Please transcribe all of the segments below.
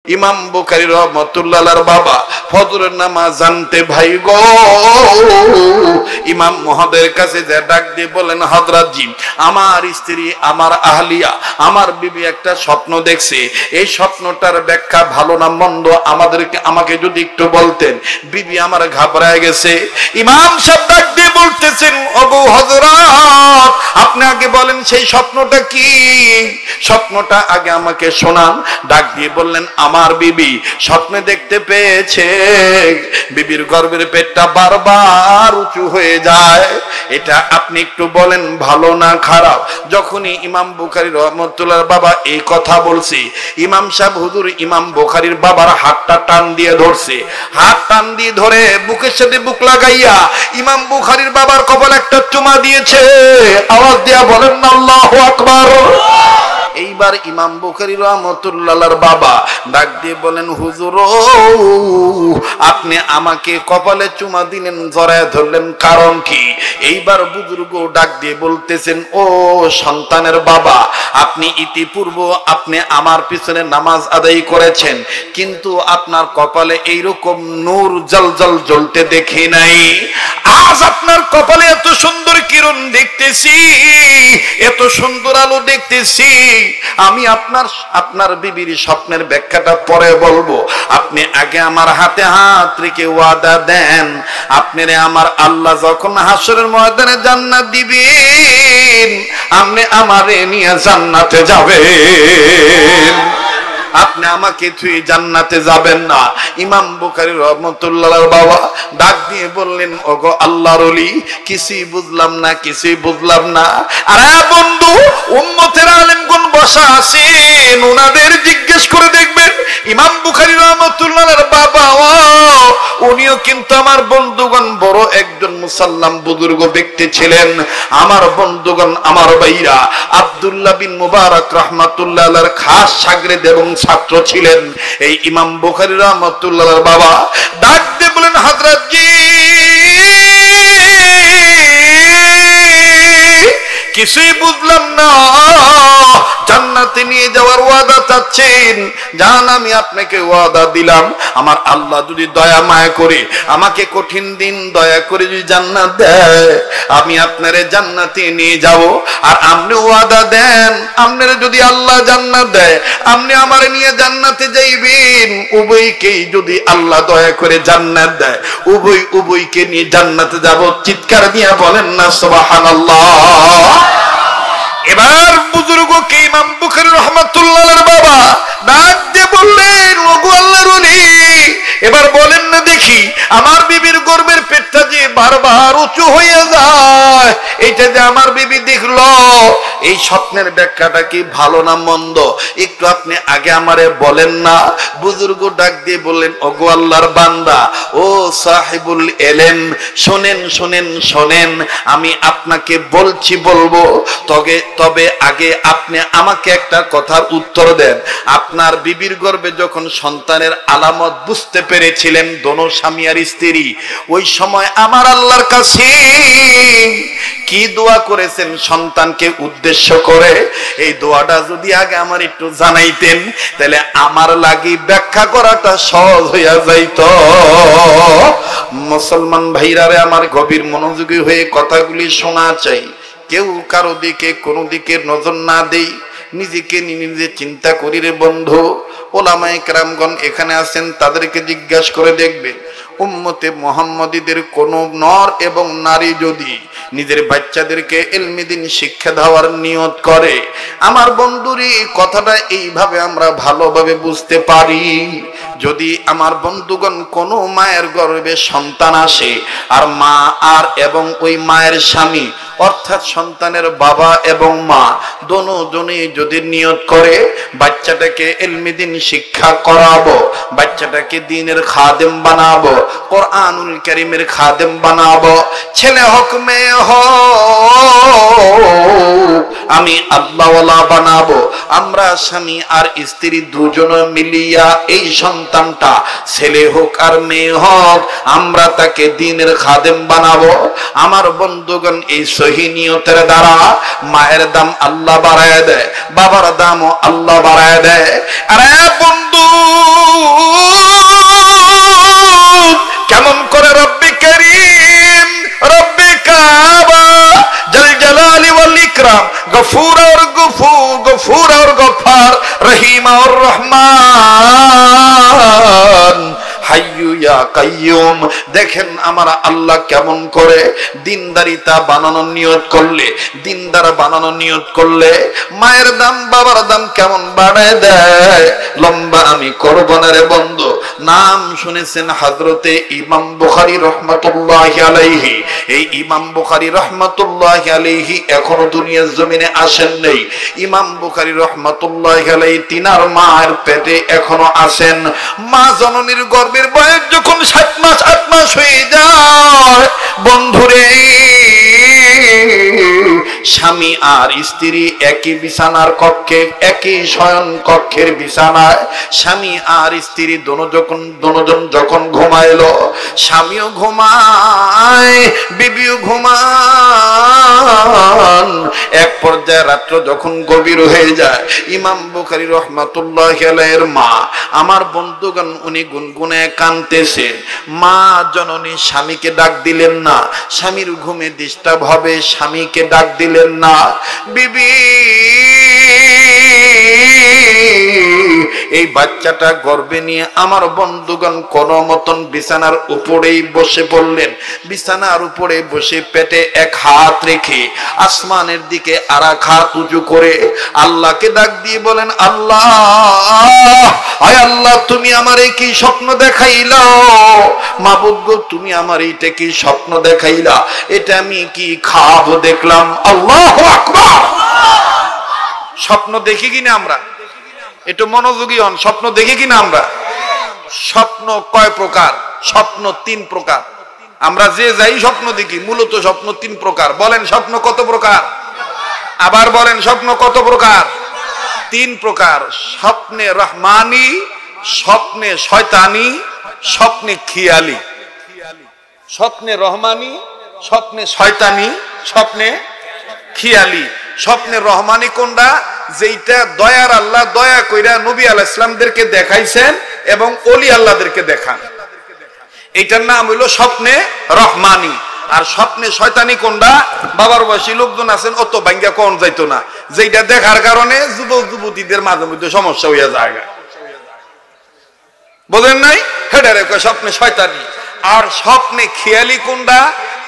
ইমাম বুখারী রাহমাতুল্লাহর বাবা ফজরের নামাজ জানতে ভাই গো ইমাম মহোদয়ের কাছে যে ডাক দিয়ে বলেন, হযরত জি, আমার স্ত্রী, আমার আহলিয়া, আমার বিবি একটা স্বপ্ন দেখছে। এই স্বপ্নটার ব্যাখ্যা ভালো না মন্দ আমাকে যদি একটু বলতেন। বিবি আমার ঘাবড়ায় গেছে। ইমাম সাহেব ডাক দিয়ে বলতেছেন, ওগো হযরত, আপনি আগে বলেন সেই স্বপ্নটা কি? স্বপ্নটা আগে আমাকে শোনান। ডাক দিয়ে বললেন, আমার বিবি স্বপ্নে দেখতে পেয়েছে বিবির গর্ভের পেটটা বারবার উঁচু হয়ে যায়। এটা আপনি একটু বলেন ভালো না খারাপ? যখনই ইমাম বুখারী রাহমাতুল্লাহর বাবা এই কথা বলছে, ইমাম সাহেব হুজুর ইমাম বুখারীর বাবার হাতটা টান দিয়ে ধরছে। হাত টান দিয়ে ধরে বুকের সাথে বুক লাগাইয়া ইমাম বুখারীর বাবার কপালে একটা চুমা দিয়েছে। আওয়াজ দিয়া বলেন না আল্লাহু আকবার। এইবার ইমাম বুখারী রাহমাতুল্লাহর বাবা ডাক দিয়ে বলেন, হুজুর আপনি আমাকে কপালে চুমা দিলেন, জড়ায় ধরলেন, কারণ কি? এইবার বুজুর্গ ডাক দিয়ে বলতেছেন, ও সন্তানের বাবা, আপনি ইতিপূর্ব আপনি আমার পিছনে নামাজ আদায় করেছেন, কিন্তু আপনার কপালে এইরকম নূর জলজল জ্বলতে দেখি নাই। আজ আপনার কপালে এত সুন্দর কিরণ দেখতেছি, এত সুন্দর আলো দেখতেছি। আমি আপনার বিবির স্বপ্নের ব্যাখ্যাটা পরে বলবো। আপনি আগে আমার হাতে হাত রেখে ওয়াদা দেন, আপনারে আমার আল্লাহ যখন হাসরের ময়দানে জান্নাত দিবেন, আপনি আমারে নিয়ে জান্নাতে যাবেন। আপনি আমাকে থুয়ে জান্নাতে যাবেন না। ইমাম বুখারী রাহমাতুল্লাহর বাবা ডাক দিয়ে বললেন, ওগো আল্লাহর ওলি, কিছুই বুঝলাম না, কিছুই বুঝলাম না। আরে বন্ধু, উম্মতের আলেমগণ বসা আছেন, ওনাদের জিজ্ঞেস করে দেখবেন। ইমাম বুখারী রাহমাতুল্লাহর বাবা উনিও কিন্তু আমার বন্ধুগণ বড় একজন মুসাল্লাম বুজুর্গ ব্যক্তি ছিলেন। আমার বন্ধুগণ, আমার ভাইরা, আব্দুল্লাহ বিন মুবারক রাহমাতুল্লাহর খাস শাগির্দ এবং ছাত্র ছিলেন এই ইমাম বুখারী রাহমাতুল্লাহর বাবা। ডাক দিয়ে বলেন, হযরত জি, কিছুই বুঝলাম না। জান্নাতে নিয়ে যাওয়ার ওয়াদা চাচ্ছেন, জান আমি আপনাকে ওয়াদা দিলাম, আমার আল্লাহ যদি দয়া মায়া করে আমাকে কঠিন দিন দয়া করে যদি জান্নাত দেয়, আমি আপনারে জান্নাতে নিয়ে যাব। আর আপনি ওয়াদা দেন, আপনারে যদি আল্লাহ জান্নাত দেয়, আপনি আমারে নিয়ে জান্নাতে যাইবেন। উভয়কেই যদি আল্লাহ দয়া করে জান্নাত দেয়, উভয়কে নিয়ে জান্নাতে যাব। চিৎকার দিয়ে বলেন না সুবহানাল্লাহ। এবার বুজুর্গকে ইমাম বুখারী রাহমাতুল্লাহর বাবা ডাক দিয়ে বললেন, ওগো আল্লাহর ওলি, এবার বলেন না দেখি, আমার বিবির গর্ভের পেটটা যে বারবার উঁচু হয়ে যায়, এইটা যে আমার বিবি দেখলো, এই স্বপ্নের ব্যাখ্যাটা কি ভালো না মন্দ? একটু আপনি আগে আমারে বলেন না। বুজুর্গ ডাক দিয়ে বললেন, ওগো আল্লাহর বান্দা, ও সাহিবুল এলেম, শোনেন শোনেন শোনেন, আমি আপনাকে বলবো, তবে আগে আপনি আমাকে একটা কথার উত্তর দেন। আপনার বিবির গর্ভে যখন সন্তানের আলামত বুঝতে পেরেছিলেন দোনো স্বামী আর স্ত্রী, ওই সময় আমার আল্লাহর কাছে কি দোয়া করেছেন সন্তানকে উদ্দেশ্য করে? এই দোয়াটা যদি আগে আমার একটু জানাইতেন, তাহলে আমার লাগি ব্যাখ্যা করাটা সহজ হইয়া যাইত। মুসলমান ভাইরারে আমার গভীর মনোযোগী হয়ে কথাগুলি শোনা চাই। কেউ কারো দিকে কোনো দিকে নজর না দেই, নিজেকে নিজে চিন্তা করি রে বন্ধু। ওলামায়ে কেরামগণ এখানে আছেন, তাদেরকে জিজ্ঞাসা করে দেখবেন, উম্মতে মুহাম্মাদীদের কোন নর এবং নারী যদি নিজের বাচ্চাদেরকে ইলমে দ্বীন শিক্ষা দেওয়ার নিয়ত করে, আমার বন্ধুরি কথাটা এইভাবে আমরা ভালোভাবে বুঝতে পারি। যদি আমার বন্ধুগণ কোন মায়ের গর্ভে সন্তান আসে, আর মা আর এবং ওই মায়ের স্বামী অর্থাৎ সন্তানের বাবা এবং মা দোনোজনেই যদি নিয়ত করে বাচ্চাটাকে ইলমে দ্বীন শিক্ষা করাবো, বাচ্চাটাকে দ্বীনের খাদেম বানাবো, কোরআনুল কারীমের খাদেম বানাবো, ছেলে হোক মেয়ে হোক আমি আল্লাহওয়ালা বানাবো। আমরা স্বামী আর স্ত্রী দুজনে মিলিয়া এই সন্তানটা ছেলে হোক আর মেয়ে হোক আমরা তাকে দ্বীনের খাদেম বানাবো। আমার বন্ধুগণ, এই সহি নিয়তের দ্বারা মায়ের দাম আল্লাহ বাড়ায় দেয়, বাবার দামও আল্লাহ বাড়ায় দেয়। আরে বন্ধু, কেমন করে রব্বি কারীম, রব্বি কাবা জল জালালি ওয়াল ইকরাম, গফুর और गफूर और गफ्फार, रहीम और रहमान, হাইয়ু ইয়া কাইয়ুম। দেখেন আমার আল্লাহ কেমন করে দিনদারিতা বানানোর নিয়ত করলে, দিনদার বানানোর নিয়ত করলে মায়ের দাম বাবার দাম কেমন বাড়ায় দেয়। লম্বা আমি করব না রে বন্ধু। নাম শুনেছেন হযরতে ইমাম বুখারী রাহমাতুল্লাহি আলাইহি। এই ইমাম বুখারী রাহমাতুল্লাহি আলাইহি এখনো দুনিয়ার জমিনে আসেন নাই। ইমাম বুখারী রাহমাতুল্লাহি আলাইহি তিনার মায়ের পেটে এখনো আছেন। মা জননীর গর্ভে বয়স যখন 7 মাস 8 মাস হয়ে যায়, বন্ধুরে স্বামী আর স্ত্রী একই বিছানার কক্ষে, একই শয়ন কক্ষের বিছানায় স্বামী আর স্ত্রী দুজন যখন ঘুমাইলো, স্বামীও ঘুমায় বিবিও ঘুমান। এক পর্যায়ে রাত্র যখন গভীর হয়ে যায়, ইমাম বুখারী রাহমাতুল্লাহি আলাইহির মা, আমার বন্ধুগণ, উনি গুনগুনে কাঁদতেছে। মা জননী স্বামীকে ডাক দিলেন না, স্বামীর ঘুমে ডিস্টার্ব হবে, স্বামীকে ডাক দিলেন না। বিবি এই বাচ্চাটা গর্ভে নিয়ে আমার বন্ধুগণ কোন মতন বিছানার উপরেই বসে পড়লেন। বিছানার উপরে বসে পেটে এক হাত রেখে আসমানের দিকে আর এক হাত উঁচু করে আল্লাহকে ডাক দিয়ে বলেন, আল্লাহ, আয় আল্লাহ, তুমি আমারে কি স্বপ্ন দেখাইলা? মাবুদ গো, তুমি আমার এইটা কি স্বপ্ন দেখাইলা? এটা আমি কি খাব দেখলাম? আল্লাহু আকবার। স্বপ্ন দেখি কিনা আমরা? একটু মনোযোগী হন। স্বপ্ন দেখি কিনা আমরা? স্বপ্ন কয় প্রকার? স্বপ্ন 3 প্রকার। আমরা যে যাই স্বপ্ন দেখি, মূলত স্বপ্ন 3 প্রকার। বলেন স্বপ্ন কত প্রকার? আবার বলেন স্বপ্ন কত প্রকার? 3 প্রকার। স্বপ্নে রহমানি, স্বপ্নে শয়তানি, স্বপ্নে খিয়ালি। স্বপ্নে রহমানি, স্বপ্নে শয়তানি, স্বপ্নে খিয়ালি। স্বপ্নে রহমানি কোনটা? যেটা দয়ার আল্লাহ দয়া কইরা নবী আলাইহিস সালামদেরকে দেখাইছেন এবং ওলি আল্লাহদেরকে দেখান, এইটার নাম হইল স্বপ্নে রহমানি। আর স্বপ্নে শয়তানি কোনটা? বাবার বয়সী লোকজন আছেন, অত ভাঙ্গা কোন যাইতো না, যেটা দেখার কারণে যুবক যুবতীদের মাঝে মধ্যে সমস্যা হইয়া যায়। বোঝেন নাই? হেডারে কয় স্বপ্নে শয়তানি। আর স্বপ্নে খেয়ালি কোনটা?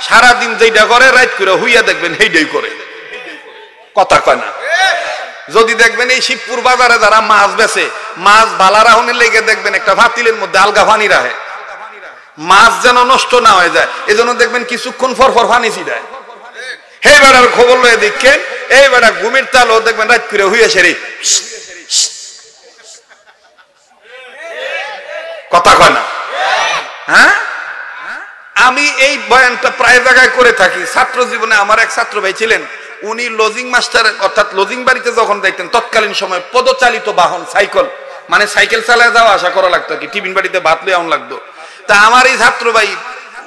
সারাদিন যেটা করে রাত করে হইয়া দেখবেন সেইটাই করে। কথা কয় না? যদি দেখবেন এই শিবপুর বাজারে যারা মাছ বেচে, মাছ বালা রাহনের লেগে দেখবেন একটা ভাতিলের মধ্যে আলগা পানি রাখে, মাছ যেন নষ্ট না হয়ে যায়, এজন্য দেখবেন কিছুক্ষণ ফরফর পানি ছিটায়। হে বেড়ার খবর লয়ে দেখেন, এই বেড়া ঘুমের তালও দেখবেন রাত করে হইয়া সেরে। কথা কয় না? হ্যাঁ, আমি এই বয়ানটা প্রায় জায়গায় করে থাকি। ছাত্র জীবনে আমার এক ছাত্র ভাই ছিলেন, উনি লজিং মাস্টার, অর্থাৎ লজিং বাড়িতে যখন যাইতেন তৎকালীন সময় পদচালিত বাহন সাইকেল, মানে সাইকেল চালায় যাওয়া আসা করা লাগতো, কি টিফিন বাড়িতে ভাত লয়ে আউন লাগতো। তা আমার এই ছাত্র ভাই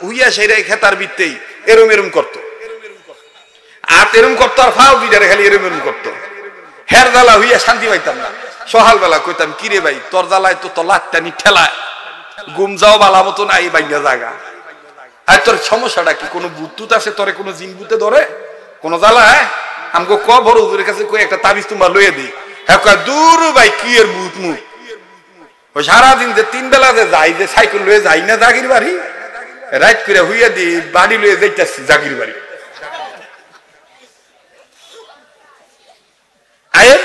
হুইয়া সেরাই খেতার বৃত্তেই এরম এরম করতো, আর এরম করতো, আর ফাও দুইটারে খালি এরম এরম করতো। হের জ্বালা হইয়া শান্তি পাইতাম না। সকালবেলা কইতাম, কিরে ভাই, তোর জ্বালায় তো তোর লাটটানি ঠেলায়, ঘুম যাও বালা মতন আই বাইঙ্গা জায়গা। আর তোর সমস্যাটা কি? কোনো ভূত আছে তোরে? কোনো জিন ভূতে ধরে? কোনো জ্বালা? হ্যাঁ, আমাকে ক বড় হুজুরের কাছে কই একটা তাবিজ তোমার লইয়ে দিই। হ্যাঁ কয়, দূর ভাই, কি এর ভূত মুখ? ওই সারাদিন যে 3 বেলা যে যাই, যে সাইকেল লয়ে যাই না জাগির বাড়ি, রাইট করে হইয়া দি বাড়ি লয়ে যাইতেছি জাগির বাড়ি। আয়ের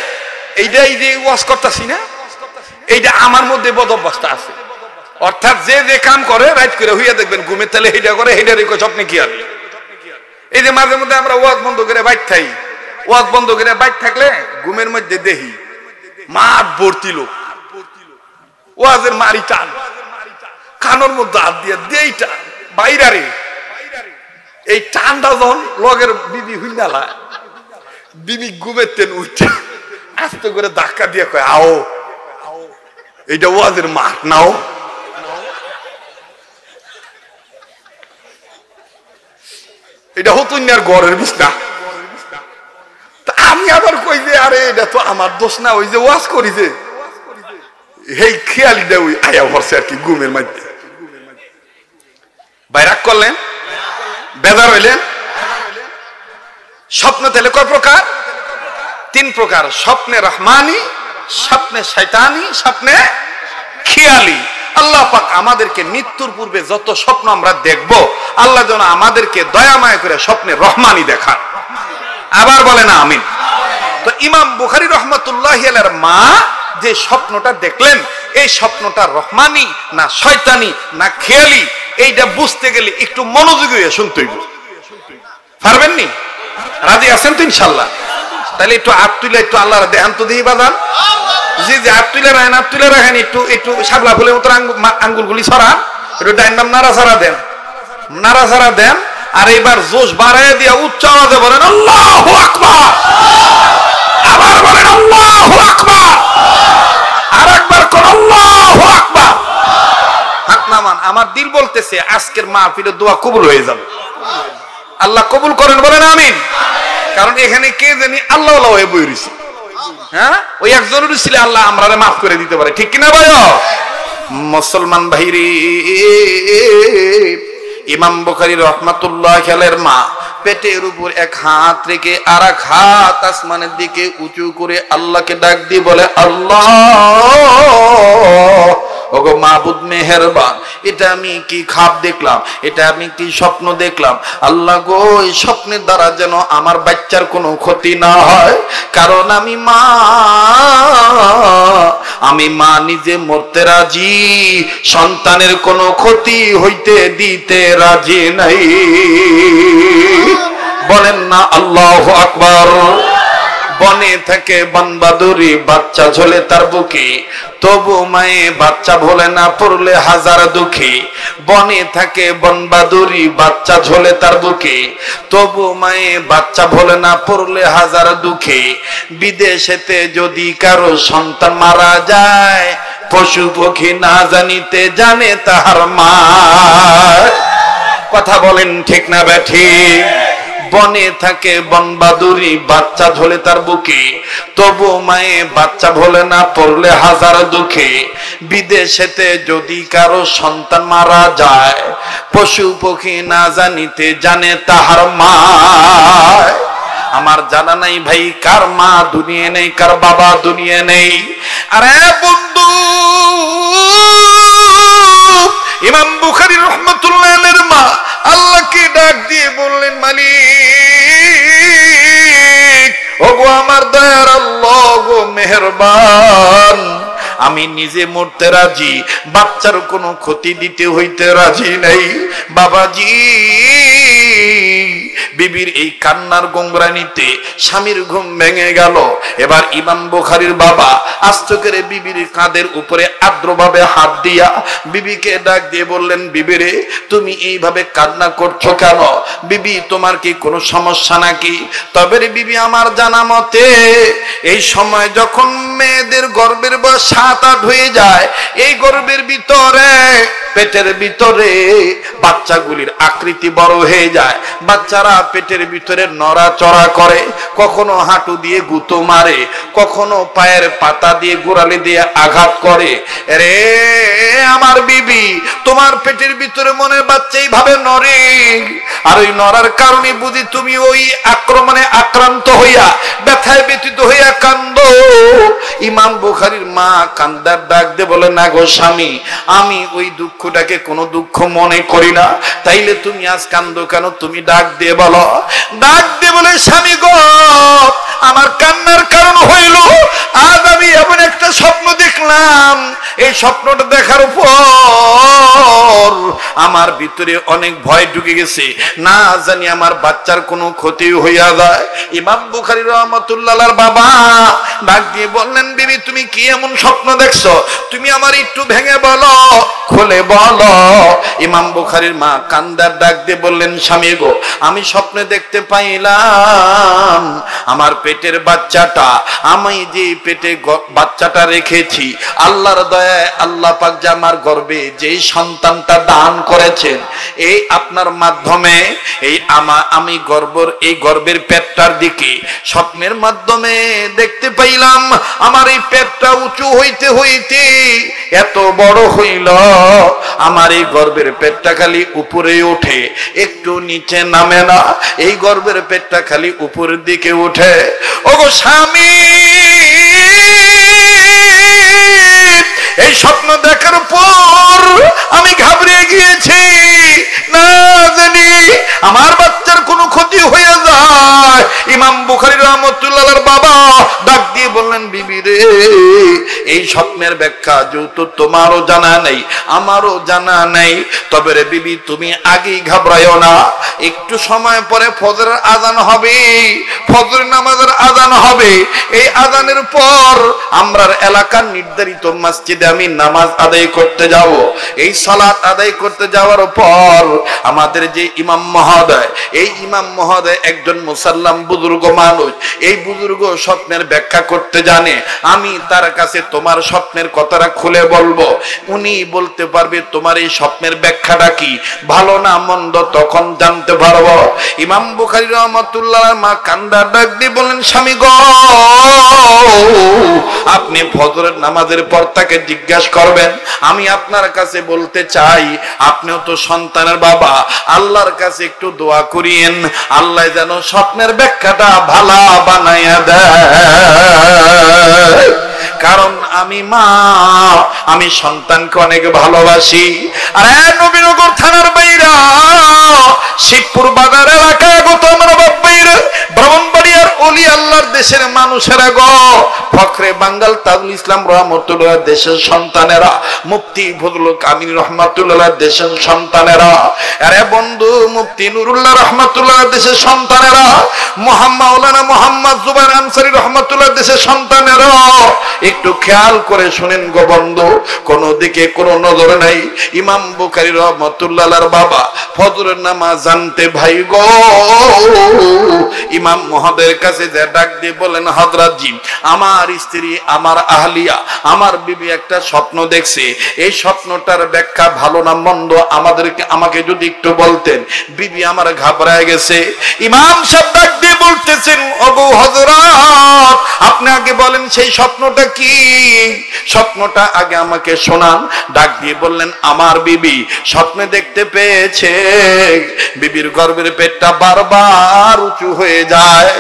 এইটা, এই যে ওয়াজ করতেছি না, এইটা আমার মধ্যে বদ অভ্যাসটা আছে। অর্থাৎ যে যে কাম করে রাইট করে হইয়া দেখবেন ঘুমের তালে এইটা করে, এইটা রেখে স্বপ্নে কি হবে। এই যে মাঝে মধ্যে আমরা ওয়াজ বন্ধ করে বাইট থাই, ওয়াজ বন্ধ করে বাইট থাকলে ঘুমের মধ্যে দেখি মাঠ ভর্তি লোক, ওয়াজের মারি টান, কানের মধ্যে হাত দিয়ে এইটা বাইরারে এই টান্ডা যখন লগের বিবি হুইনালা বিবি ঘুমেতেন উঠে আস্তে করে ধাক্কা দিয়ে কয় আও এইটা ওয়াজের মাঠ নাও। এটা হতুন ঘরের বিছনা। আমি আবার কই যে আরে এটা তো আমার দোষ না, ওই যে ওয়াজ করি যে এই খেয়ালি দেয় ওই আয়া ভরছে আর কি ঘুমের মধ্যে। বাইরাক করলেন, বেজার হইলেন। স্বপ্ন তাহলে কয় প্রকার? 3 প্রকার। স্বপ্নে রহমানি, স্বপ্নে শয়তানি, স্বপ্নে খেয়ালি। আল্লাহ পাক আমাদেরকে মৃত্যুর পূর্বে যত স্বপ্ন আমরা দেখব, আল্লাহ যেন আমাদেরকে দয়াময় করে স্বপ্নে রহমানি দেখান। আবার বলে না আমিন। তো ইমাম বুখারী রাহমাতুল্লাহি আলাইহির মা যে স্বপ্নটা দেখলেন, এই স্বপ্নটা রহমানি না শয়তানি না খেয়ালি, এইটা বুঝতে গেলে একটু মনোযোগী হয়ে শুনতে হইব। পারবেন নি? রাজি আছেন তো ইনশাআল্লাহ? তাহলে একটু হাত তুলে একটু আল্লাহর দেখান তো দিই বাজান। জি জি, হাত তুলে রাখেন, হাত তুলে রাখেন। একটু শাপলা ফুলের মতো আঙ্গুলগুলি ছড়ান, একটু ডাইন বাম নাড়াচাড়া দেন, নাড়াচাড়া দেন। আর এবার জোশ বাড়ায় দিয়া উচ্চ আওয়াজে বলেন আল্লাহু আকবার। আবার বলেন আল্লাহু আকবার। আর একবার কোন আল্লাহু আকবার। হাত নামান। আমার দিল বলতেছে আজকের মাহফিলের দোয়া কবুল হয়ে যাবে। আল্লাহ কবুল করেন, বলেন আমিন। কারণ এখানে কে জানি আল্লাহ আল্লাহ হয়ে বই রয়েছে। হ্যাঁ, ওই একজনের ছিল আল্লাহ আমরারে মাফ করে দিতে পারে, ঠিক কিনা ভাই? মুসলমান ভাইরে, ইমাম বুখারী রাহমাতুল্লাহি আলাইহির মা পেটের উপর এক হাত রেখে আর এক হাত আসমানের দিকে উঁচু করে আল্লাহকে ডাক দিয়ে বলে আল্লাহ, ওগো মাবুদ মেহেরবান, এটা আমি কি খাব দেখলাম, এটা আমি কি স্বপ্ন দেখলাম। আল্লাহ গো, এই স্বপ্নের দ্বারা যেন আমার বাচ্চার কোনো ক্ষতি না হয়, কারণ আমি মা নিজে মরতে রাজি, সন্তানের কোনো ক্ষতি হইতে দিতে রাজি নাই। বলেন না আল্লাহু আকবার। বনে থেকে বনবাদুরি বাচ্চা ঝোলে তার বুকে, তবু মায়ে বাচ্চা ভোলে না, পড়লে হাজার দুঃখী। বনে থাকে বনবাদুরি বাচ্চা ঝোলে তার বুকে, তবু মায়ে বাচ্চা ভোলে না, পড়লে হাজার দুঃখী। বিদেশেতে যদি কারো সন্তান মারা যায়, পশু পক্ষী না জানিতে জানে তাহার মা। কথা বলেন ঠিক না ব্যাঠিক? বনে থাকে বনবাদুরি বাচ্চা ঝোলে তার বুকে, তবু মায়ে বাচ্চা ভোলে না, পড়লে হাজার দুঃখে। বিদেশেতে যদি কারো সন্তান মারা যায়, পশু পক্ষী না জানিতে জানে তাহার মা। আমার জানা নাই ভাই কার মা দুনিয়া নেই, কার বাবা দুনিয়া নেই। আরে বন্ধু, ইমাম বুখারী রাহমাতুল্লাহি আলাইহির মা আল্লাহকে ডাক দিয়ে বললেন মালিক, ওগো আমার দয়ার আল্লাহ গো মেহেরবান, আমি নিজে মরতে রাজি, বাচ্চার কোনো ক্ষতি দিতে হইতে রাজি নাই। বাবাজি, বিবির এই কান্নার গোংরানিতে স্বামীর ঘুম ভেঙে গেল। এবার ইমাম বুখারীর বাবা আস্তে করে বিবির কাঁধের উপরে আর্দ্রভাবে হাত দিয়া বিবিকে ডাক দিয়ে বললেন, বিবিরে তুমি এইভাবে কান্না করছো কেন? বিবি তোমার কি কোনো সমস্যা নাকি? তবে রে বিবি, আমার জানা মতে এই সময় যখন মেয়েদের গর্ভের বয়স 7-8 হয়ে যায়, এই গর্ভের ভিতরে পেটের ভিতরে বাচ্চাগুলির আকৃতি বড় হয়ে যায়। বাচ্চারা পেটের ভিতরে নড়াচড়া করে, কখনো হাঁটু দিয়ে গুঁতো মারে, কখনো পায়ের পাতা দিয়ে গোড়ালি দিয়ে আঘাত করে। রে আমার বিবি, তোমার পেটের ভিতরে মনে বাচ্চা এইভাবে নড়ে, আর ওই নড়ার কারণে বুঝি তুমি ওই আক্রমণে আক্রান্ত হইয়া ব্যথায় ব্যথিত হইয়া কান্দো। ইমাম বুখারীর মা কান্দার ডাক দিয়ে বলে, না গো স্বামী, আমি ওই দুঃখটাকে কোনো দুঃখ মনে করি না। তাইলে তুমি আজ কান্দো কেন? তুমি ডাক দিয়ে বলো। ডাক দিয়ে বলে, স্বামী গো, আমার কান্নার কারণ হইল আজ আমি এমন একটা স্বপ্ন দেখলাম। এই স্বপ্নটা দেখার পর আমার ভিতরে অনেক ভয় ঢুকে গেছে, না জানি আমার বাচ্চার কোনো ক্ষতি হইয়া যায়। ইমাম বুখারী রাহমাতুল্লাহর বাবা ডাক দিয়ে বললেন, বিবি তুমি কি এমন স্বপ্ন দেখছো? তুমি আমার একটু ভেঙে বলো, খুলে বলো। ইমাম বুখারীর মা কান্দার ডাক দিয়ে বললেন, স্বামী গো, আমি স্বপ্নে দেখতে পাইলাম আমার পেটের বাচ্চাটা, আমি যে পেটে বাচ্চাটা রেখেছি, আল্লাহর দয়ায় আল্লাহ পাক যে আমার গর্ভে যেই সন্তানটা দান করেছেন, এই আপনার মাধ্যমে আমি এই গর্ভের পেটটার দিকে স্বপ্নের মাধ্যমে দেখতে পাইলাম আমার এই পেটটা উঁচু হইতে হইতে এত বড় হইল, আমার এই গর্ভের পেটটা খালি উপরে ওঠে, একটু নিচে নামে না, এই গর্ভের পেটটা খালি উপরের দিকে ওঠে। ওগো স্বামী, এই স্বপ্ন দেখার পর আমি ঘাবড়ে গিয়েছি, না জানি আমার বাচ্চার কোনো ক্ষতি হয়ে যায়। ইমাম বুখারী রাহমাতুল্লাহর বাবা ডাক দিয়ে বললেন, বিবি রে, এই স্বপ্নের ব্যাখ্যা যেহেতু তোমারও জানা নেই আমারও জানা নেই, তবে রে বিবি তুমি আগেই ঘাবড়ায়ও না, একটু সময় পরে ফজরের আজান হবে, ফজর নামাজের আজান হবে, এই আজানের পর আমরার এলাকার নির্ধারিত মসজিদে আমি নামাজ আদায় করতে যাব। এই সালাত আদায় করতে যাওয়ার পর আমাদের যে ইমাম মহোদয়, এই ইমাম মহোদয় একজন মুসাল্লাম বুজুর্গ মানুষ, এই বুজুর্গ স্বপ্নের ব্যাখ্যা করতে জানে, আমি তার কাছে তোমার স্বপ্নের কথাটা খুলে বলবো, উনি বলতে পারবে তোমার এই স্বপ্নের ব্যাখ্যাটা কি, ভালো না মন্দ তখন জানতে পারবো। ইমাম বুখারী রাহমাতুল্লাহর মা কান্দা ডাক দিয়ে বলেন, স্বামী গো, আপনি ফজরের নামাজের পর তাকে জিজ্ঞাসা করবেন। আমি আপনার কাছে বলতে চাই, আপনিও তো সন্তানের বাবা, আল্লাহর কাছে একটু দোয়া করিয়েন, আল্লাহ যেন স্বপ্নের ব্যাখ্যাটা ভালা বানাইয়া দেয়। কারণ আমি মা, আমি সন্তানকে অনেক ভালোবাসি। আর নবীনগর থানার বাইরা, শিবপুর বাজার এলাকায় আগত আমার বাপ্পাইরা, ব্রাহ্মণবাড়িয়ার ওলি আল্লাহর দেশের মানুষেরা গো, ফখরে বাঙ্গাল তাজুল ইসলাম রহমতুল্লাহ দেশের সন্তানেরা, মুফতি ফজলুল কামিল রহমতুল্লাহ দেশের সন্তানেরা, আরে বন্ধু মুফতি নুরুল্লাহ রহমতুল্লাহ দেশের সন্তানেরা, মাওলানা মোহাম্মদ জুবাইর আনসারী রহমতুল্লাহ দেশের সন্তানেরা, একটু খেয়াল করে শুনেন গো বন্ধু, কোন দিকে কোনো নজর নাই। ইমাম বুখারী রাহমাতুল্লাহর বাবা ফজরের নামাজ জানতে ভাই গো, ইমাম মহোদয়ের কাছে যে ডাক দিয়ে বলেন, হযরত জি, আমার স্ত্রী, আমার আহলিয়া, আমার বিবি একটা স্বপ্ন দেখছে, এই স্বপ্নটার ব্যাখ্যা ভালো না মন্দ আমাকে যদি একটু বলতেন, বিবি আমার ঘাবড়ায় গেছে। ইমাম সাহেব ডাক দিয়ে বলতেছেন, ওগো হযরত, আপনি আগে বলেন সেই স্বপ্নটা কি, স্বপ্নটা আগে আমাকে শোনান। ডাক দিয়ে বললেন, আমার বিবি স্বপ্নে দেখতে পেয়েছে বিবির গর্ভের পেটটা বারবার উঁচু হয়ে যায়,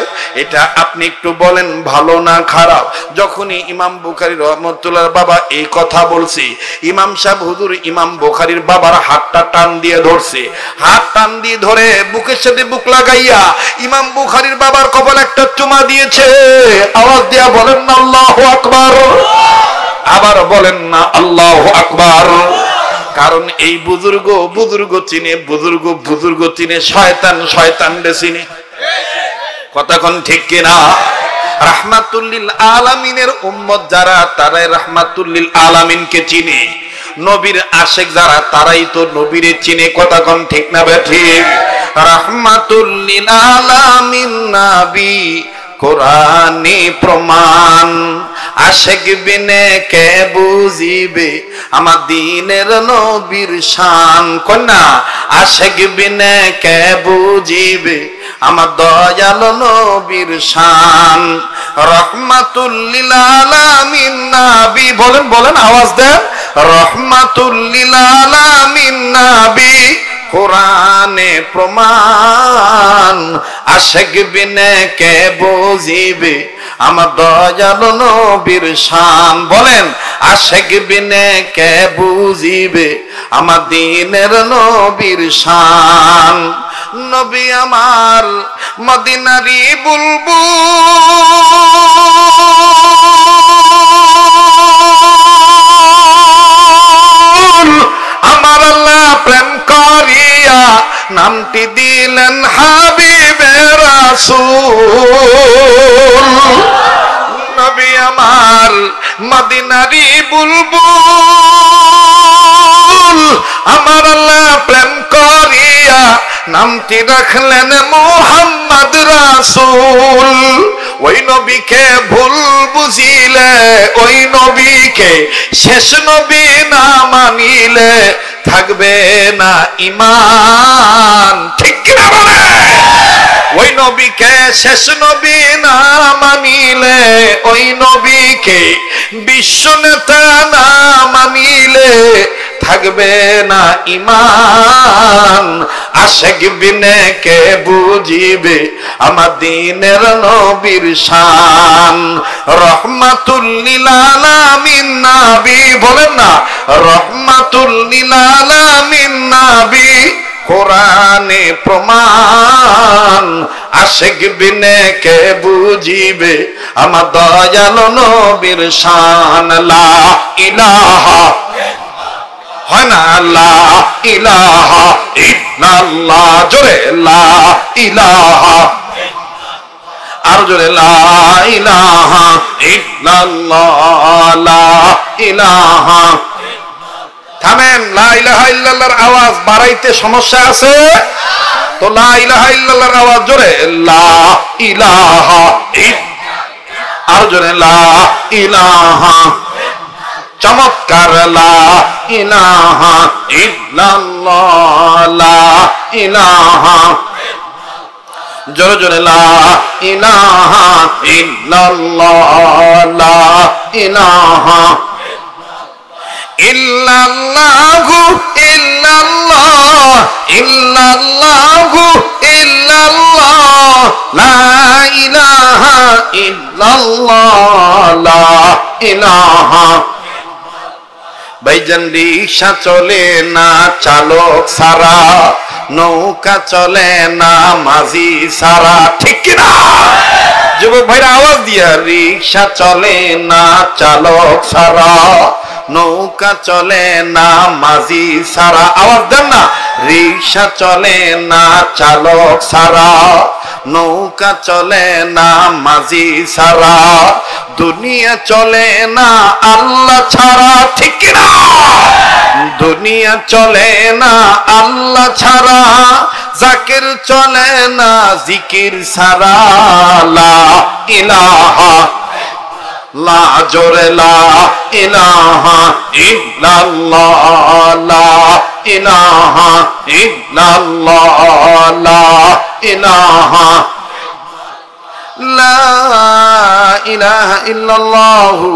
এটা আপনি একটু বলেন ভালো না খারাপ। যখনই ইমাম বুখারী রাহমাতুল্লাহর বাবা এই কথা বলছে, ইমাম সাহেব হুজুর ইমাম বুখারীর বাবার হাতটা টান দিয়ে ধরছে, হাত টান দিয়ে ধরে বুকের সাথে বুক লাগাইয়া ইমাম বুখারীর বাবার কপালে একটা চুমা দিয়েছে। আওয়াজ দিয়া বলেন না আল্লাহু আকবার, আবার বলেন না আল্লাহু আকবার। কারণ এই বুজুর্গ চিনে, বুজুর্গ চিনে, শয়তান চিনে, কথাক্ষণ ঠিক কিনা? রাহমাতুল লিল আলামিনের উম্মত যারা, তারাই রাহমাতুল লিল আলামিনকে চিনে, নবীর আশিক যারা, তারাই তো নবীরে চিনে, কথাক্ষণ ঠিক না ঠিক? রাহমাতুল লিল আলামিন নবী কোরআনে প্রমাণ, আশিক বিনে কে বুঝিবে আমার দ্বীনের নবীর শান, কন্যা আশিক বিনে কে বুঝিবে আমার দয়াল নবীর শান। রহমাতুল লিল আলামিন নবী, বলেন আওয়াজ দেন, রহমাতুল লিল আলামিন নবী কোরআনে প্রমাণ, আশিক বিনে কে বুঝিবে আমার দয়াল নবীর শান। বলেন, আশিক বিনে কে বুঝিবে আমার দ্বীনের নবীর শান। নবী আমার মদিনারি বুলবুল, আমার আল্লাহ প্রেম নামটি দিলেন হাবিবে রাসূল। নবী আমার মদিনারি বুলবুল, আমার আল্লাহ প্রেম করিয়া নামটি রাখলেন মুহাম্মদ রাসূল। ওই নবীকে ভুল বুঝিলে, ওই নবীকে শেষ নবী না মানিলে থাকবে না ঈমান। ঠিক কিনা বলে? ওই নবীকে শেষ নবী না মানিলে, ওই নবীকে বিশ্ব নেতা না মানিলে থাকবে না ঈমান। আশিক বিনে কে বুঝিবে আমার দ্বীনের নবীর শান। রহমাতুল লিল আলামিন নবী, বলেন না রহমাতুল লিল আলামিন নবী, কোরআনে প্রমাণ। আশিক বিনে কে বুঝিবে আমার দয়াল নবীর শান। লা ইলাহা, হয় না লা ইলাহা ইল্লাল্লাহ, জোরে লা ইলাহা, আর জোরে লা ইলাহা ইল্লাল্লাহ, লা ইলাহা। থামেন, লা ইলাহা ইল্লাল্লাহর আওয়াজ বাড়াইতে সমস্যা আছে তো লা ইলাহা ইল্লাল্লাহর আওয়াজ জোরে লা ইলাহা, আর জোরে লা ইলাহা। চমৎকার, লা ইলাহা ইল্লাল্লাহ, লা ইলাহা, জোরে জোরে লা ইলাহা ইল্লাল্লাহ, লা ইলাহা ইল্লাল্লাহু ইল্লাল্লাহ ইল্লাল্লাহু ইল্লাল্লাহ, লা ইলাহা ইল্লাল্লাহ, লা ইলাহা। ভাইজান রিকশা চলে না চালক সারা, নৌকা চলে না মাঝি সারা। ঠিক কিনা যুবক ভাইরা আওয়াজ দিয়া? রিকশা চলে না চালক সারা, নৌকা চলে না মাঝি সারা। আওয়াজ দেন না। রিকশা চলে না চালক সারা, নৌকা চলে না মাঝি সারা, দুনিয়া চলে না আল্লাহ ছাড়া। ঠিক কিনা? দুনিয়া চলে না আল্লাহ ছাড়া, জাকির চলে না জিকির ছাড়া। লা ইলাহা, লা জোরে লা ইলাহা ইল্লাল্লাহ, লা ইলাহা ইল্লাল্লাহ, লা ইলাহা, লা ইলাহা ইল্লাল্লাহু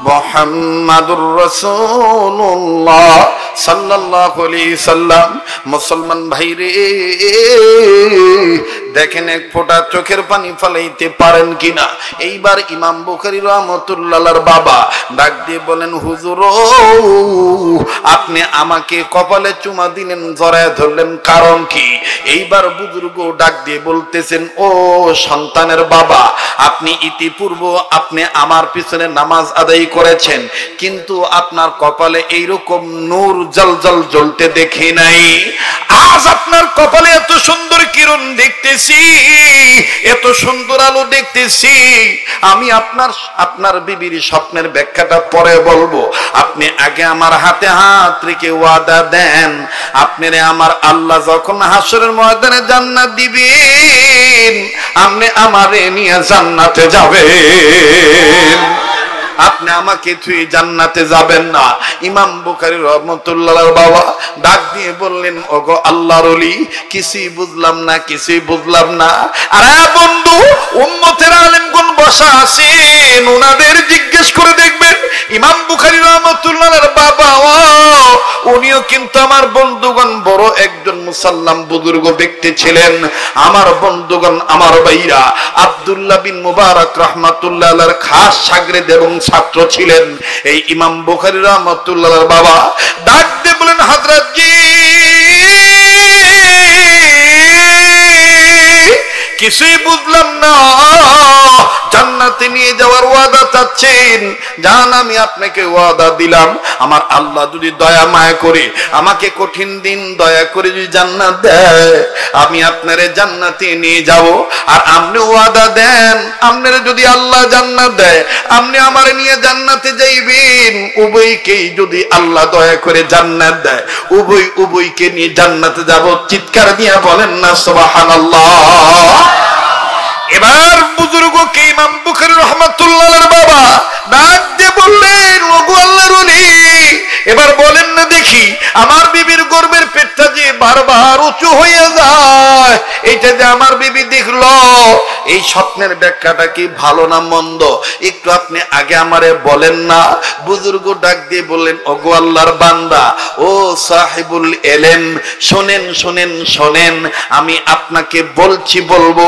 মুহাম্মাদুর রাসূলুল্লাহ সাল্লাল্লাহু আলাইহি সাল্লাম। মুসলমান ভাইরে দেখেন, এক ফোঁটা চোখের পানি ফলাইতে পারেন কিনা। এইবার ইমাম বুখারী রাহমাতুল্লাহর বাবা ডাক দিয়ে বলেন, হুজুর আপনি আমাকে কপালে চুমা দিলেন, জড়ায় ধরলেন, কারণ কি? এইবার বুজুর্গ ডাক দিয়ে বলতেছেন, ও সন্তানের বাবা, আপনি ইতিপূর্ব আপনি আমার পিছনে নামাজ আদায় করেছেন, কিন্তু আপনার কপালে এইরকম নূর জলজল জ্বলতে দেখি নাই। আজ আপনার কপালে এত সুন্দর কিরণ দেখতেছি, এত সুন্দর আলো দেখতেছি। আমি আপনার বিবির স্বপ্নের ব্যাখ্যাটা পরে বলবো, আপনি আগে আমার হাতে হাত রেখে ওয়াদা দেন, আপনারে আমার আল্লাহ যখন হাসরের ময়দানে জান্নাত দিবেন, আপনি আমারে নিয়ে জান্নাতে যাবেন। আপনি আমাকে থুই জান্নাতে যাবেন না। ইমাম বুখারী রাহমাতুল্লাহর বাবা ডাক দিয়ে বললেন, ওগো আল্লাহর ওলি, কিছুই বুঝলাম না, কিছুই বুঝলাম না। আরে বন্ধু, উম্মতের আলেমগণ বসা আছেন, ওনাদের জিজ্ঞেস করে দেখবেন। ইমাম বুখারী রাহমাতুল্লাহর বাবা উনিও কিন্তু আমার বন্ধুগণ বড় একজন মুসাল্লাম বুজুর্গ ব্যক্তি ছিলেন। আমার বন্ধুগণ, আমার ভাইরা, আব্দুল্লাহ বিন মুবারক রাহমাতুল্লাহ আলাইহির খাস শাগির্দ এবং ছাত্র ছিলেন এই ইমাম বুখারী রাহমাতুল্লাহর বাবা। ডাক দিয়ে বলেন, হযরত জি, কিছুই বুঝলাম না, জান্নাতে নিয়ে যাওয়ার ওয়াদাটা চাচ্ছেন, জান আমি আপনাকে ওয়াদা দিলাম, আমার আল্লাহ যদি দয়া মায়া করে আমাকে কঠিন দিন দয়া করে যদি জান্নাত দেয়, আমি আপনারে জান্নাতে নিয়ে যাব। আর আপনি ওয়াদা দেন, আপনারে যদি আল্লাহ জান্নাত দেয়, আপনি আমারে নিয়ে জান্নাতে যাইবেন। উভয়কেই যদি আল্লাহ দয়া করে জান্নাত দেয়, উভয়কে নিয়ে জান্নাতে যাব। চিৎকার দিয়ে বলেন না সুবহানাল্লাহ। এবার বুজুর্গকে ইমাম বুখারী রাহমাতুল্লাহর বাবা ডাক দিয়ে বললেন, ওগো আল্লাহর ওলি, এবার বলেন না দেখি, আমার বিবির গর্ভের পেটটা যে বারবার উঁচু হয়ে যায়, এইটা যে আমার বিবি দেখলো, এই স্বপ্নের ব্যাখ্যাটা কি ভালো না মন্দ, একটু আপনি আগে আমারে বলেন না। বুজুর্গ ডাক দিয়ে বললেন, ওগো আল্লাহর বান্দা, ও সাহিবুল এলেম, শোনেন শোনেন শোনেন, আমি আপনাকে বলবো,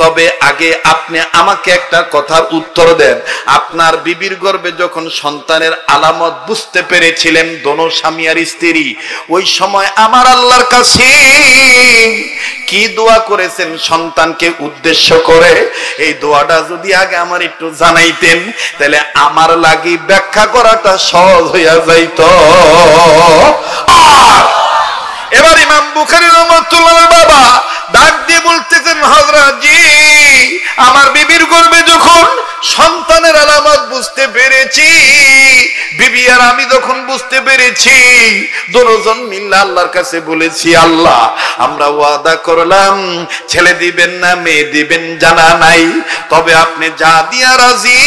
তবে আগে আপনি আমাকে একটা কথার উত্তর দেন। আপনার বিবির গর্ভে যখন সন্তানের আলামত বুঝতে পেরেছিলেন দোনো স্বামী আর স্ত্রী, ওই সময় আমার আল্লাহর কাছে কি দোয়া করেছেন সন্তানকে উদ্দেশ্য করে? এই দোয়াটা যদি আগে আমার একটু জানাইতেন, তাহলে আমার লাগি ব্যাখ্যা করাটা সহজ হইয়া যাইত। এবার ইমাম বুখারী রাহমাতুল্লাহর বাবা ডাক দিয়ে বলতেছেন, হযরত জি, আমার বিবির গর্ভে যখন সন্তানের আলামত বুঝতে পেরেছি, বিবি আর আমি যখন বুঝতে পেরেছি, দুজন মিলে আল্লাহর কাছে বলেছি, আল্লাহ আমরা ওয়াদা করলাম ছেলে দিবেন না মেয়ে দিবেন জানা নাই, তবে আপনি যা দিয়া রাজি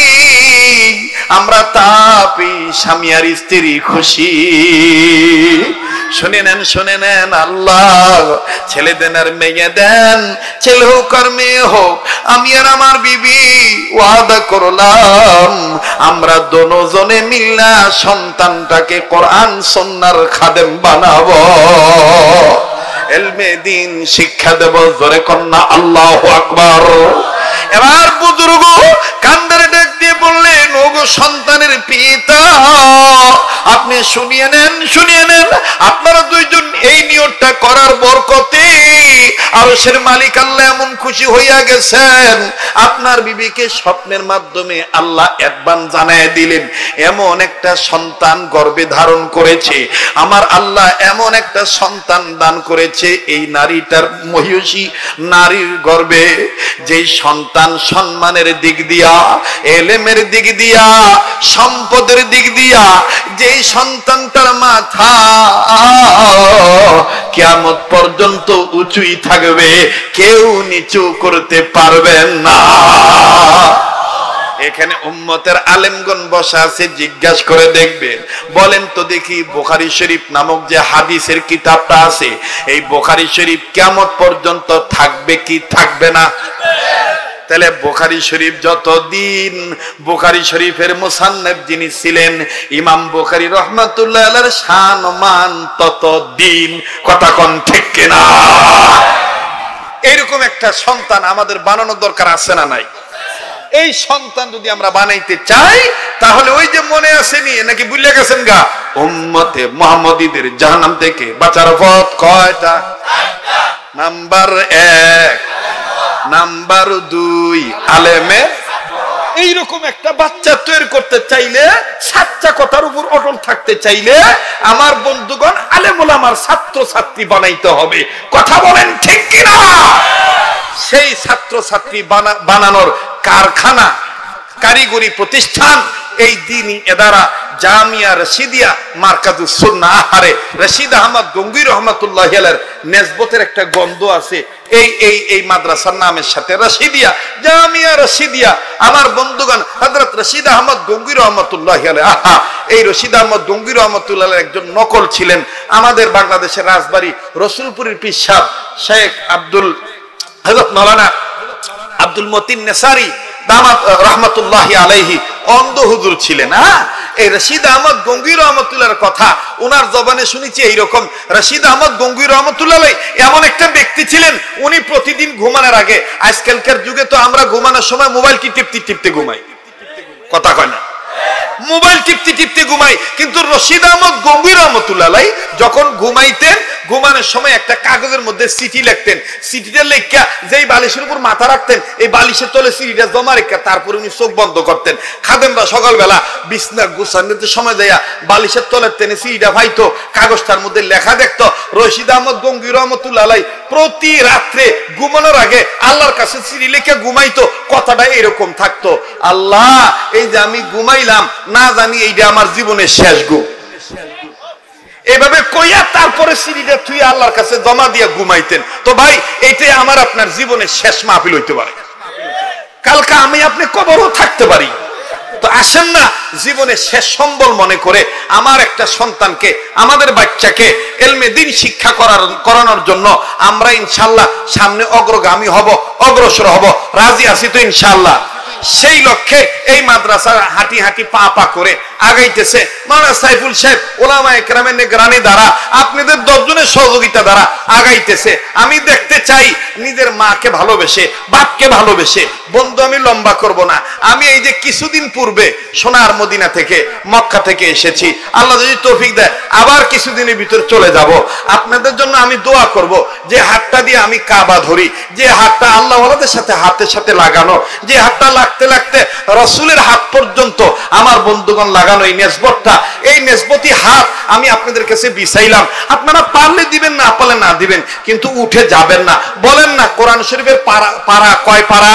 আমরা তা পেয়ে স্বামী আর স্ত্রী খুশি। শুনে নেন আল্লাহ, ছেলে দেন আর মেয়ে দেন, ছেলে হোক আর মেয়ে হোক, আমি আর আমার বিবি ওয়াদা করলাম আমরা দুজনে মিল্লা সন্তানটাকে কোরআন সুন্নাহর খাদেম বানাবো, ইলমে দ্বীন শিক্ষা দেব। জোরে কন্না আল্লাহু আকবার। এবার বুজুর্গ কান্দারে ডাক দিয়ে বললেন, ওগো সন্তানের পিতা, আপনি শুনিয়ে নেন, আপনারা দুইজন এই নিয়তটা করার বরকতে আরশের মালিক আল্লাহ এমন খুশি হইয়া গেছেন, আপনার বিবিকে স্বপ্নের মাধ্যমে আল্লাহ অ্যাডভান্স জানায় দিলেন এমন একটা সন্তান গর্ভে ধারণ করেছে, আমার আল্লাহ এমন একটা সন্তান দান করেছে এই নারীটার মহিষী নারীর গর্ভে, যেই সন্তান সম্মানের দিক দিয়া, এলেমের দিক দিয়া, সম্পদের দিক দিয়া, যেই সন্তানটার মাথা কিয়ামত পর্যন্ত উঁচুই থাকবে, কেউ নিচু করতে পারবেন না। এখানে উম্মতের আলেমগণ বসা আছে, জিজ্ঞাসা করে দেখবেন, বলেন তো দেখি বুখারী শরীফ নামক যে হাদিসের কিতাবটা আছে, এই বুখারী শরীফ কিয়ামত পর্যন্ত থাকবে কি থাকবে না? তাহলে বুখারী শরীফ যতদিন, বুখারী শরীফের মুসান্নিফ যিনি ছিলেন ইমাম বুখারী রাহমাতুল্লাহ আলাইহির শান মান ততদিন। কথা কোন ঠিক কিনা? এরকম একটা সন্তান আমাদের বানানোর দরকার আছে না নাই? এই সন্তান যদি আমরা বানাইতে চাই, তাহলে ওই যে মনে আসেনি নাকি ভুলে গেছেন গা, উম্মতে মুহাম্মদীদের জাহান্নাম থেকে বাঁচার পথ কয়টা? নাম্বার 1, নাম্বার 2 আলেমে। এইরকম একটা বাচ্চা তৈরি করতে চাইলে, সাচ্চা কথার উপর অটল থাকতে চাইলে, আমার বন্ধুগণ আলেম ওলামার ছাত্র ছাত্রী বানাইতে হবে। কথা বলেন ঠিক কিনা? সেই ছাত্র ছাত্রী বানানোর কারখানা, কারিগরি প্রতিষ্ঠান এই দ্বীনি এদারা জামিয়া রশিদিয়া মারকাজুস সুন্নাহ আহারে রশিদ আহমদ গঙ্গুই রহমাতুল্লাহি আলাইহির নেসবতের একটা গন্ধ আছে এই মাদ্রাসার নামের সাথে, রশিদিয়া জামিয়া রশিদিয়া। আমার বন্ধুগণ, হযরত রশিদ আহমদ গঙ্গুই রহমাতুল্লাহি আলাইহি, এই রশিদ আহমদ গঙ্গুই রহমাতুল্লাহি আলাইহি একজন নকল ছিলেন। আমাদের বাংলাদেশের রাজবাড়ী রসুলপুরের পীর সাহেব শেখ হযরত মাওলানা আব্দুল মতিন নেসারি দামাত রহমাতুল্লাহি আলাইহি অন্ধ হুজুর ছিলেন। এই রশিদ আহমদ গঙ্গুই রহমাতুল্লাহর কথা ওনার জবানে শুনেছি এইরকম। রশিদ আহমদ গঙ্গুই রহমাতুল্লাহ এমন একটা ব্যক্তি ছিলেন, উনি প্রতিদিন ঘুমানোর আগে, আজকালকার যুগে তো আমরা ঘুমানোর সময় মোবাইল টিপতে ঘুমাই, কথা কয় না, মোবাইল টিপতে ঘুমাই, কিন্তু রশিদ আহমদ গঙ্গুই রহমাতুল্লাহ যখন ঘুমাইতেন, ঘুমানোর সময় একটা কাগজের মধ্যে চিঠি লিখতেন, চিঠিটা লেখা যেই বালিশের উপর মাথা রাখতেন এই বালিশের তলে চিঠিটা জমা রেখা তারপরে উনি চোখ বন্ধ করতেন। খাদেমরা সকালবেলা বিছনা গুছানোতে সময় দেয়া বালিশের তলের টেনে চিঠিটা পাইতো, কাগজটার মধ্যে লেখা দেখতো। রশিদ আহমদ গঙ্গি রহমতুল্লাহ আলাইহি প্রতি রাত্রে ঘুমানোর আগে আল্লাহর কাছে চিঠি লিখে ঘুমাইতো। কথাটা এরকম থাকতো, আল্লাহ এই যে আমি ঘুমাইলাম না জানি এইটা আমার জীবনের শেষ ঘুম। এভাবে কইয়া তারপরে চিঠিটা তুই আল্লাহর কাছে জমা দিয়ে ঘুমাইতেন। তো ভাই এইটাই আমার আপনার জীবনের শেষ মাহফিল হইতে পারে, কালকে আমি আপনি কবরও থাকতে পারি। তো আসেন না জীবনের শেষ সম্বল মনে করে আমার একটা সন্তানকে, আমাদের বাচ্চাকে ইলমে দ্বীন শিক্ষা করানোর জন্য আমরা ইনশাআল্লাহ সামনে অগ্রগামী হব, অগ্রসর হব। রাজি আছি তো ইনশাআল্লাহ? সেই লক্ষ্যে এই মাদ্রাসা হাঁটি হাঁটি পা পা করে আগাইতেছে। মাওলানা সাইফুল সাহেব উলামায়ে কেরামের নিগরানি দ্বারা আপনাদের 10 জনের সহযোগিতা দ্বারা আগাইতেছে। আমি দেখতে চাই নিজের মাকে ভালোবেসে, বাপকে ভালোবেসে। বন্ধু আমি লম্বা করব না, আমি এই যে কিছুদিন পূর্বে সোনার মদিনা থেকে মক্কা থেকে এসেছি, আল্লাহ যদি তৌফিক দেয় আবার কিছুদিনের ভিতর চলে যাব। আপনাদের জন্য আমি দোয়া করব যে হাতটা দিয়ে আমি কাবা ধরি, যে হাতটা আল্লাহ ওয়ালাদের সাথে হাতের সাথে লাগানো, যে হাতটা লাগতে লাগতে রাসূলের হাত পর্যন্ত আমার বন্ধুগণ লাগানো এই নেসবতটা, এই নেসবতি হাত আমি আপনাদের কাছে বিছাইলাম। আপনারা পারলে দিবেন, না পারলে না দিবেন, কিন্তু উঠে যাবেন না। বলেন না কোরআন শরীফের পারা কয় পারা?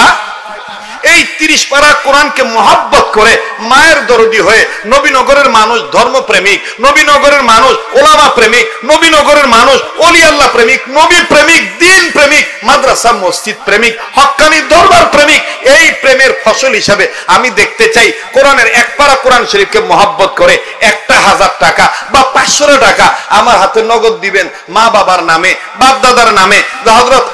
এই 30 পারা কোরআনকে মহব্বত করে মায়ের দরদি হয়ে নবীনগরের মানুষ ধর্মপ্রেমিক, নবীনগরের মানুষ ওলামা প্রেমিক, নবীনগরের মানুষ ওলি আল্লাহ প্রেমিক, নবী প্রেমিক, দ্বীন প্রেমিক, মাদ্রাসা মসজিদ প্রেমিক, হক্কানি দরবার প্রেমিক। এই প্রেমের ফসল হিসাবে আমি দেখতে চাই কোরআনের এক পারা কোরআন শরীফকে মহব্বত করে 1000 টাকা বা 500 টাকা আমার হাতে নগদ দিবেন, মা বাবার নামে, বাপ দাদার নামে। হযরত